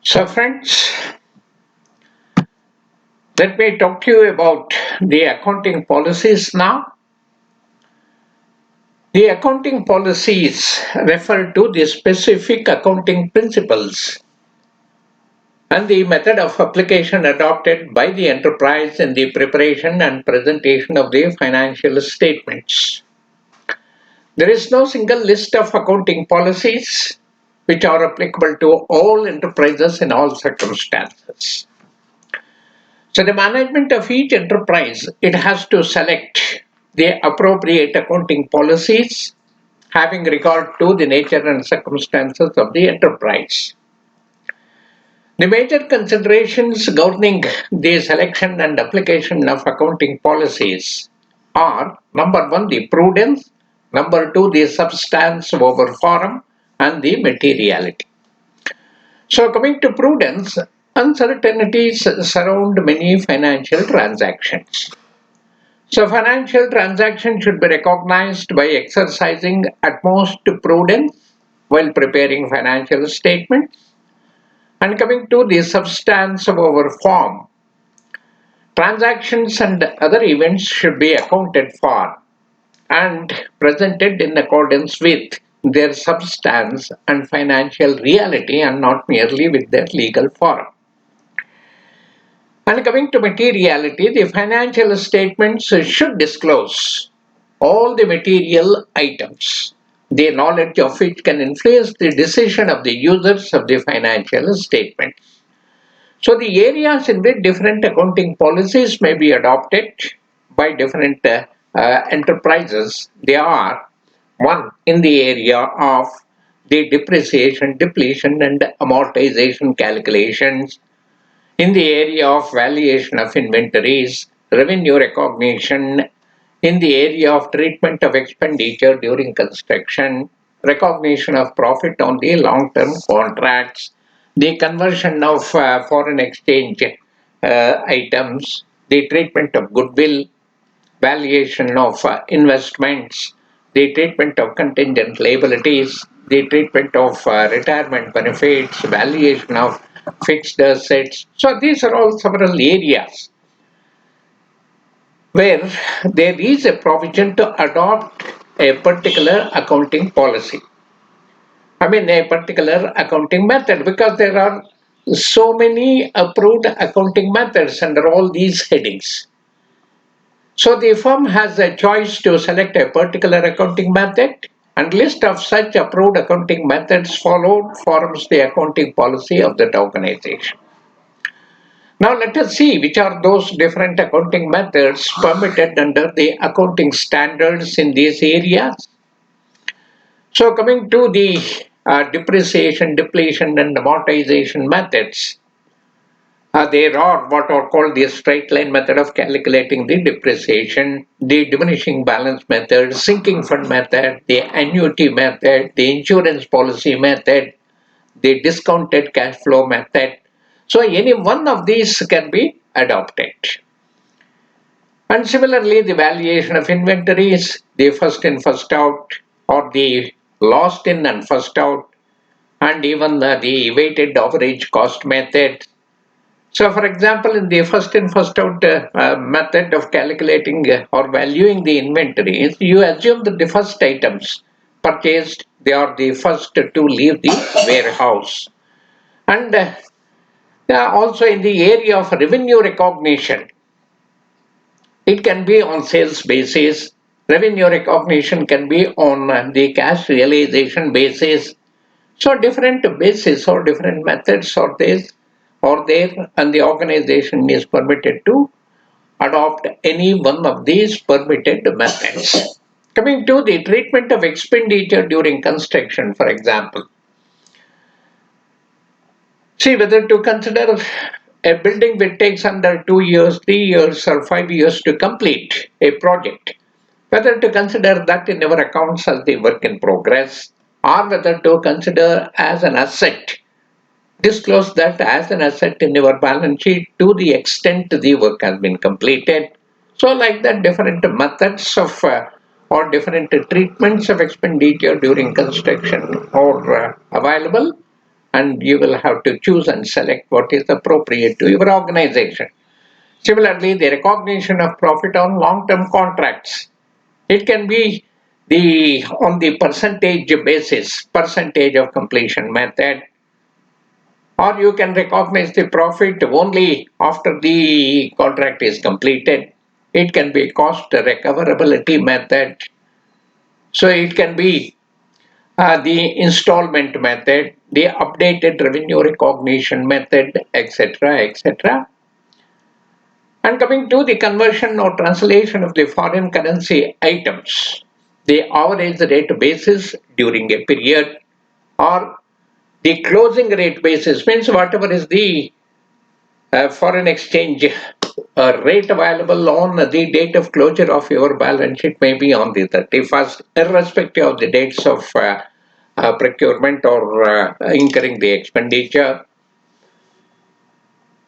So, friends, let me talk to you about the accounting policies now. The accounting policies refer to the specific accounting principles and the method of application adopted by the enterprise in the preparation and presentation of the financial statements. There is no single list of accounting policies which are applicable to all enterprises in all circumstances. So the management of each enterprise, it has to select the appropriate accounting policies having regard to the nature and circumstances of the enterprise. The major considerations governing the selection and application of accounting policies are number one, the prudence, number two, the substance over form, and the materiality. So, coming to prudence, uncertainties surround many financial transactions. So, financial transactions should be recognized by exercising utmost prudence while preparing financial statements. And coming to the substance of our form, transactions and other events should be accounted for and presented in accordance with their substance and financial reality and not merely with their legal form. And coming to materiality, the financial statements should disclose all the material items, the knowledge of which can influence the decision of the users of the financial statement. So the areas in which different accounting policies may be adopted by different enterprises, they are one in the area of the depreciation, depletion and amortization calculations, in the area of valuation of inventories, revenue recognition, in the area of treatment of expenditure during construction, recognition of profit on the long-term contracts, the conversion of foreign exchange items, the treatment of goodwill, valuation of investments, the treatment of contingent liabilities, the treatment of retirement benefits, valuation of fixed assets. So these are all several areas where there is a provision to adopt a particular accounting policy. I mean, a particular accounting method, because there are so many approved accounting methods under all these headings. So the firm has a choice to select a particular accounting method, and list of such approved accounting methods followed forms the accounting policy of that organization. Now let us see which are those different accounting methods permitted under the accounting standards in these areas. So coming to the depreciation, depletion and amortization methods, there are what are called the straight line method of calculating the depreciation, the diminishing balance method, sinking fund method, the annuity method, the insurance policy method, the discounted cash flow method. So any one of these can be adopted. And similarly, the valuation of inventories, the first in, first out, or the lost in and first out, and even the weighted average cost method. So, for example, in the first in, first out method of calculating or valuing the inventories, you assume that the first items purchased, they are the first to leave the warehouse. And also in the area of revenue recognition, it can be on sales basis. Revenue recognition can be on the cash realization basis. So different bases or different methods are there, and the organization is permitted to adopt any one of these permitted methods. Coming to the treatment of expenditure during construction, for example. See whether to consider a building which takes under 2 years, 3 years or 5 years to complete a project. Whether to consider that in our accounts as the work in progress, or whether to consider as an asset, disclose that as an asset in your balance sheet to the extent the work has been completed. So like that, different methods of or different treatments of expenditure during construction are available, and you will have to choose and select what is appropriate to your organization. Similarly, the recognition of profit on long-term contracts. It can be the on the percentage basis, percentage of completion method, or you can recognize the profit only after the contract is completed. It can be cost recoverability method. So it can be the installment method, the updated revenue recognition method, etc., etc. And coming to the conversion or translation of the foreign currency items, the average rate basis during a period or the closing rate basis means whatever is the foreign exchange rate available on the date of closure of your balance sheet may be on the 31st, irrespective of the dates of procurement or incurring the expenditure,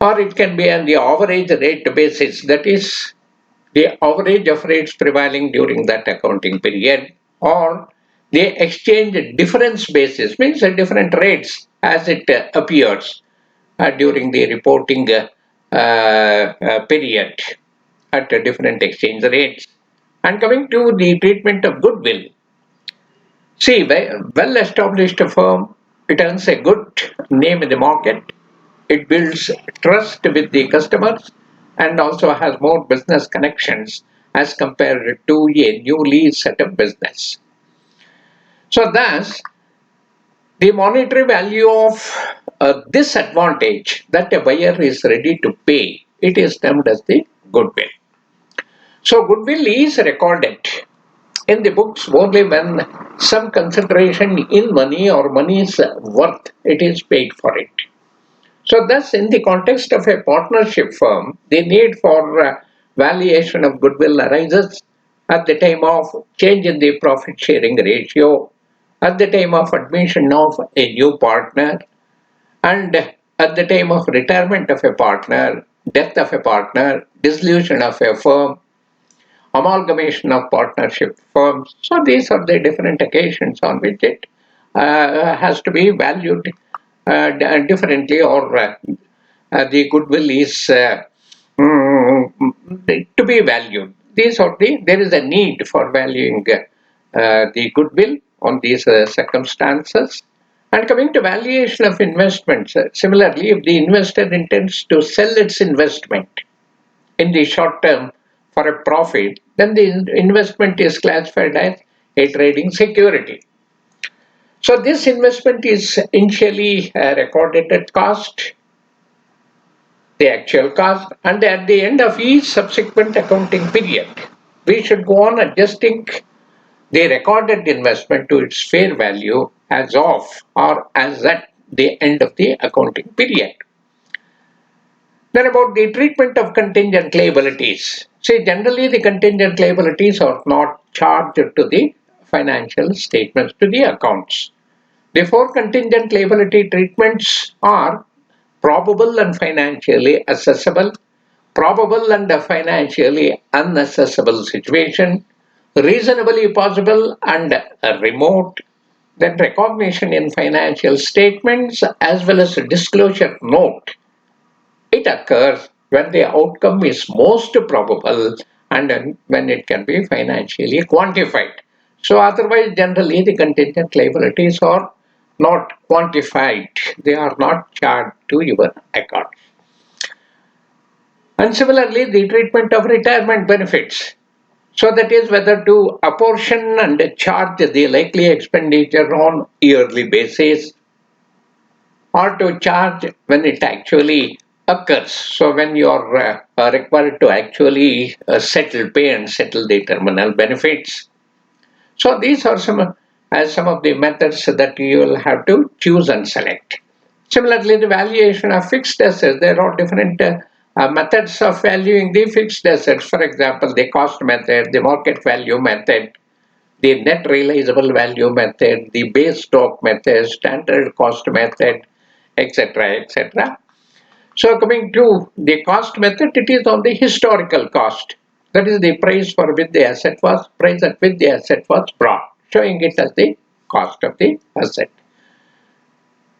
or it can be on the average rate basis, that is, the average of rates prevailing during that accounting period, or the exchange difference basis means the different rates as it appears during the reporting period at different exchange rates. And coming to the treatment of goodwill, see, well established firm, it earns a good name in the market, it builds trust with the customers, and also has more business connections as compared to a newly set up business. So, thus, the monetary value of this advantage that a buyer is ready to pay, it is termed as the goodwill. So goodwill is recorded in the books only when some consideration in money or money's worth it is paid for it. So thus in the context of a partnership firm, the need for valuation of goodwill arises at the time of change in the profit sharing ratio, at the time of admission of a new partner, and at the time of retirement of a partner, death of a partner, dissolution of a firm, amalgamation of partnership firms. So these are the different occasions on which it has to be valued differently, or the goodwill is to be valued. These are there is a need for valuing the goodwill on these circumstances. And coming to valuation of investments, similarly, if the investor intends to sell its investment in the short term for a profit, then the investment is classified as a trading security. So this investment is initially recorded at cost, the actual cost, and at the end of each subsequent accounting period, we should go on adjusting the recorded investment to its fair value as of or as at the end of the accounting period. Then about the treatment of contingent liabilities. See, generally the contingent liabilities are not charged to the financial statements, to the accounts. The four contingent liability treatments are probable and financially accessible, probable and financially unaccessible situation, reasonably possible and remote, then recognition in financial statements as well as a disclosure note. It occurs when the outcome is most probable and when it can be financially quantified. So otherwise generally the contingent liabilities are not quantified, they are not charged to your account. And similarly the treatment of retirement benefits. So that is whether to apportion and charge the likely expenditure on yearly basis or to charge when it actually occurs. So when you are required to actually settle, pay and settle the terminal benefits. So these are some of the methods that you will have to choose and select. Similarly, the valuation of fixed assets, there are different methods of valuing the fixed assets. For example, the cost method, the market value method, the net realizable value method, the base stock method, standard cost method, etc., etc. So coming to the cost method, it is on the historical cost. That is the price for which the asset was, price at which the asset was brought, showing it as the cost of the asset.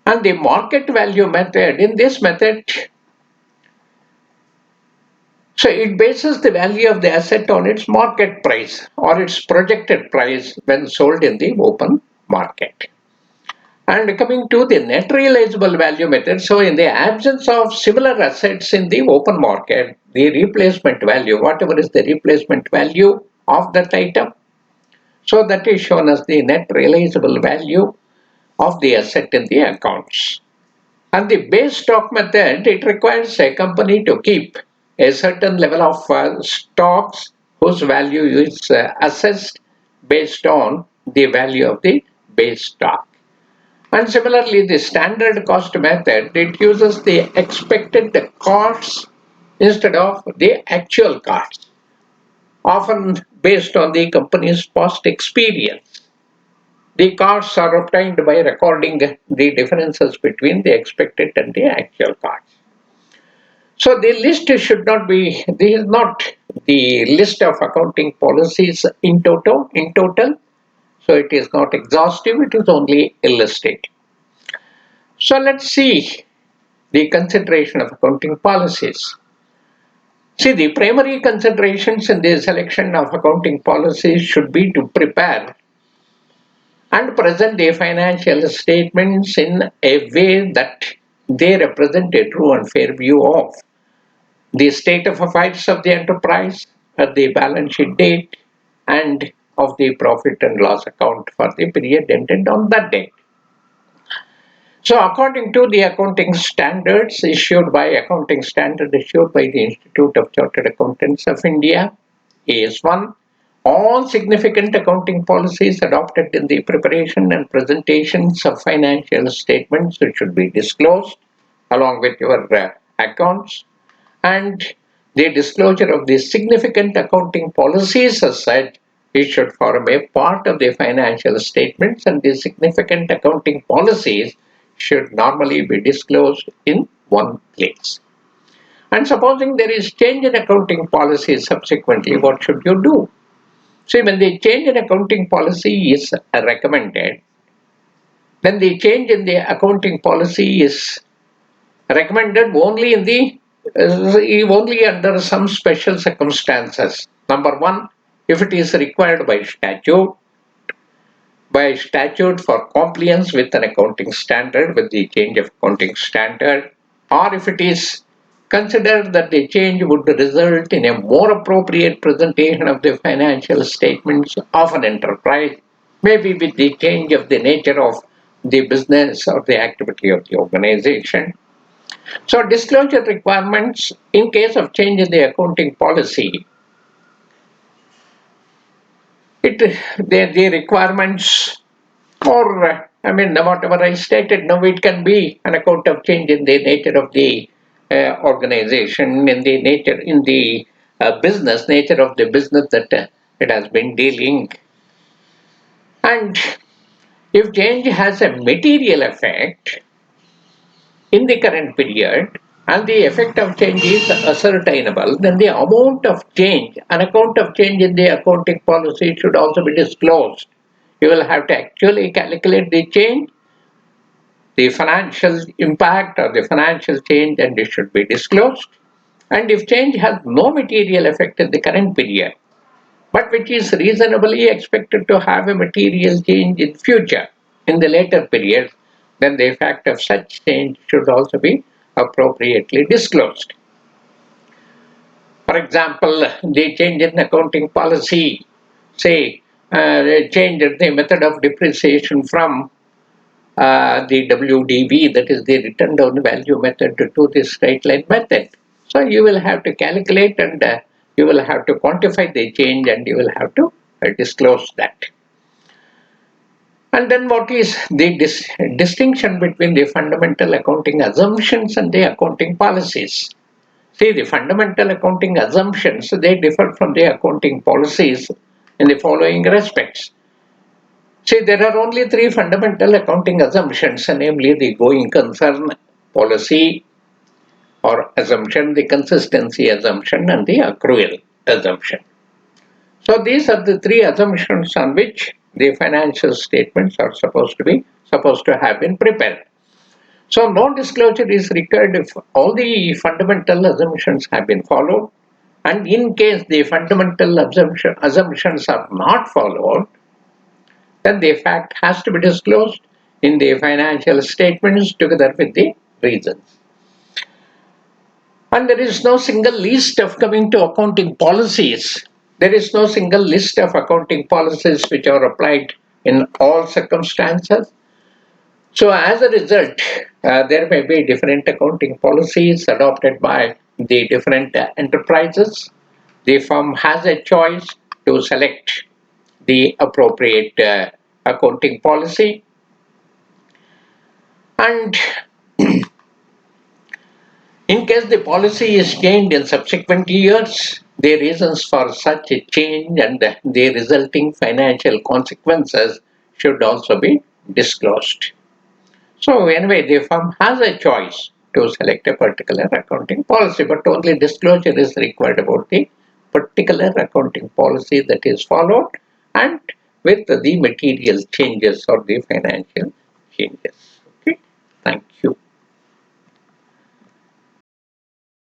And the market value method, in this method, so it bases the value of the asset on its market price or its projected price when sold in the open market. And coming to the net realizable value method, so in the absence of similar assets in the open market, the replacement value, whatever is the replacement value of that item, so that is shown as the net realizable value of the asset in the accounts. And the base stock method, it requires a company to keep a certain level of stocks whose value is assessed based on the value of the base stock. And similarly, the standard cost method, it uses the expected costs instead of the actual costs, often based on the company's past experience. The costs are obtained by recording the differences between the expected and the actual costs. So the list should not be, this is not the list of accounting policies in total. So it is not exhaustive, it is only illustrative. So let's see the consideration of accounting policies. See, the primary considerations in the selection of accounting policies should be to prepare and present the financial statements in a way that they represent a true and fair view of the state of affairs of the enterprise at the balance sheet date and of the profit and loss account for the period ended on that date. So according to the accounting standards issued by the Institute of Chartered Accountants of India, AS1, all significant accounting policies adopted in the preparation and presentations of financial statements should be disclosed along with your accounts, and the disclosure of the significant accounting policies as such, it should form a part of the financial statements, and the significant accounting policies should normally be disclosed in one place. And supposing there is change in accounting policy subsequently, what should you do? See, when the change in accounting policy is recommended, then the change in the accounting policy is recommended only under some special circumstances. Number one, if it is required by statute for compliance with an accounting standard, with the change of accounting standard, or if it is considered that the change would result in a more appropriate presentation of the financial statements of an enterprise, maybe with the change of the nature of the business or the activity of the organization. So disclosure requirements in case of change in the accounting policy, the requirements, or whatever I stated, now it can be an account of change in the nature of the organization, in the business nature of the business that it has been dealing. And if change has a material effect in the current period and the effect of change is ascertainable, then the amount of change, an account of change in the accounting policy should also be disclosed. You will have to actually calculate the change, the financial impact or the financial change, and it should be disclosed. And if change has no material effect in the current period, but which is reasonably expected to have a material change in future, in the later periods, then the effect of such change should also be appropriately disclosed. For example, the change in accounting policy, say, changed the method of depreciation from the WDV, that is the written down value method, to the straight line method. So you will have to calculate, and you will have to quantify the change, and you will have to disclose that. And then what is the distinction between the fundamental accounting assumptions and the accounting policies? See, the fundamental accounting assumptions, they differ from the accounting policies in the following respects. See, there are only three fundamental accounting assumptions, namely the going concern policy or assumption, the consistency assumption, and the accrual assumption. So these are the three assumptions on which the financial statements are supposed to have been prepared. So no disclosure is required if all the fundamental assumptions have been followed, and in case the fundamental assumptions are not followed, then the fact has to be disclosed in the financial statements together with the reasons. And there is no single list of coming to accounting policies. There is no single list of accounting policies which are applied in all circumstances. So, as a result, there may be different accounting policies adopted by the different enterprises. The firm has a choice to select the appropriate accounting policy. And in case the policy is changed in subsequent years, the reasons for such a change and the resulting financial consequences should also be disclosed. So anyway, the firm has a choice to select a particular accounting policy, but only disclosure is required about the particular accounting policy that is followed and with the material changes or the financial